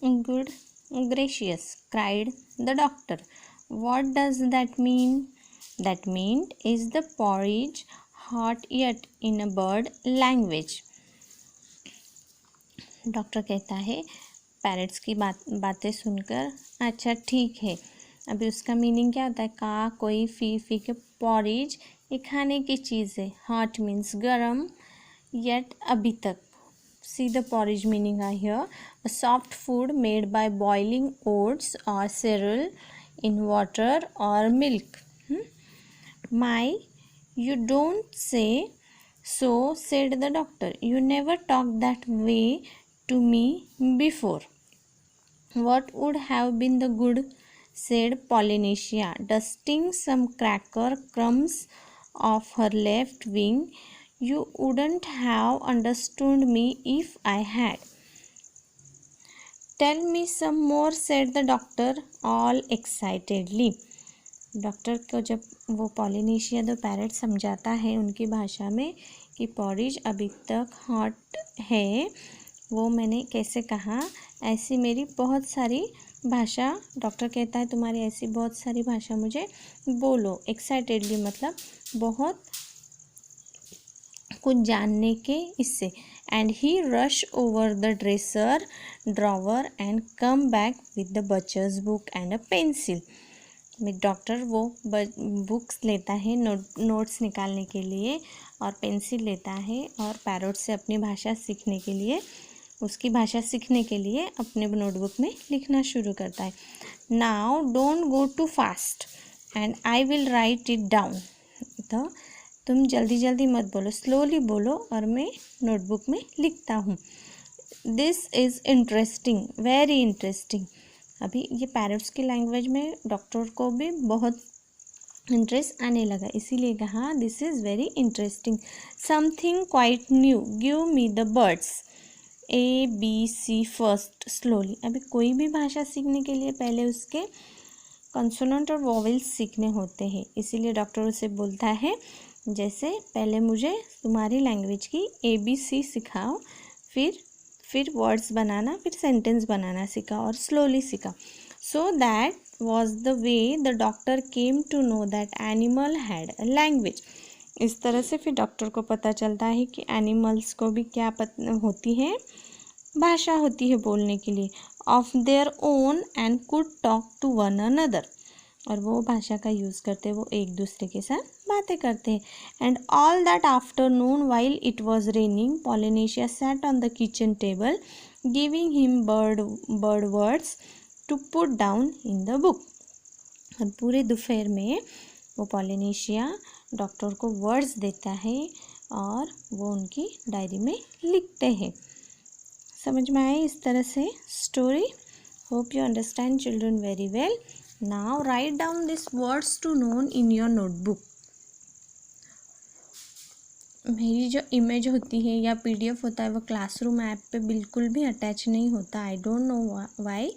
Good gracious, cried the doctor. What does that mean? That meant is the porridge hot yet in a bird language. Doctor कहता है parrots की बातें सुनकर अच्छा ठीक है। अभी उसका मीनिंग क्या होता है? का कोई फी के पॉरिज ये खाने की चीज़ है। हॉट मीन्स गरम, येट अभी तक। See the porridge meaning are here. A soft food made by boiling oats or cereal in water or milk. My, you don't say so, said the doctor. You never talked that way to me before. What would have been the good? Said Polynesia, dusting some cracker crumbs off her left wing. You wouldn't have understood me if I had. Tell me some more, said the doctor, all excitedly. Doctor को जब वो Polynesia the parrot समझाता है उनकी भाषा में कि porridge अभी तक हॉट है, वो मैंने कैसे कहा, ऐसी मेरी बहुत सारी भाषा, डॉक्टर कहता है तुम्हारी ऐसी बहुत सारी भाषा मुझे बोलो। एक्साइटेडली मतलब बहुत कुछ जानने के इससे। And he rush over the dresser drawer and come back with the बचर्स book and a pencil. Doctor वो बुक्स लेता है नोट्स निकालने के लिए और पेंसिल लेता है और पैरट से अपनी भाषा सीखने के लिए, उसकी भाषा सीखने के लिए अपने नोटबुक में लिखना शुरू करता है। Now don't go too fast and I will write it down. तो तुम जल्दी जल्दी मत बोलो, स्लोली बोलो और मैं नोटबुक में लिखता हूँ। This is interesting, very interesting. अभी ये पैरट्स की लैंग्वेज में डॉक्टर को भी बहुत इंटरेस्ट आने लगा, इसीलिए कहा this is very interesting. Something quite new, give me the birds. ABC first, slowly. अभी कोई भी भाषा सीखने के लिए पहले उसके कॉन्सोनेंट और वोवेल्स सीखने होते हैं, इसीलिए डॉक्टर उसे बोलता है जैसे पहले मुझे तुम्हारी लैंग्वेज की ABC सिखाओ, फिर वर्ड्स बनाना, फिर सेंटेंस बनाना सीखा और स्लोली सीखा। So that was the way the doctor came to know that animal had a language. इस तरह से फिर डॉक्टर को पता चलता है कि एनिमल्स को भी क्या होती है, भाषा होती है बोलने के लिए, of their own and could talk to one another. और वो भाषा का यूज़ करते वो एक दूसरे के साथ बातें करते हैं। And all that afternoon while it was raining Polynesia sat on the kitchen table giving him bird words to put down in the book. और पूरे दोपहर में वो पॉलिनेशिया डॉक्टर को वर्ड्स देता है और वो उनकी डायरी में लिखते हैं। समझ में आए इस तरह से story? Hope you understand children very well. Now write down this words to known in your notebook. मेरी जो इमेज होती है या PDF होता है वो क्लासरूम ऐप पे बिल्कुल भी अटैच नहीं होता। आई डोंट नो वाई,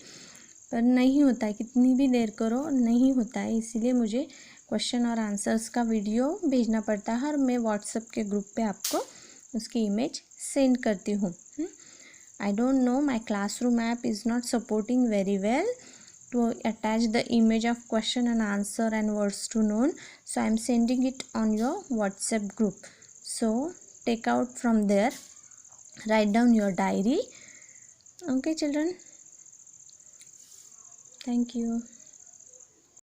पर नहीं होता है, कितनी भी देर करो नहीं होता है, इसीलिए मुझे क्वेश्चन और आंसर्स का वीडियो भेजना पड़ता है और मैं व्हाट्सएप के ग्रुप पे आपको उसकी इमेज सेंड करती हूँ। I don't know, my classroom app is not supporting very well to attach the image of question and answer and words to known, so I'm sending it on your WhatsApp group. So take out from there, write down your diary. Okay children, thank you.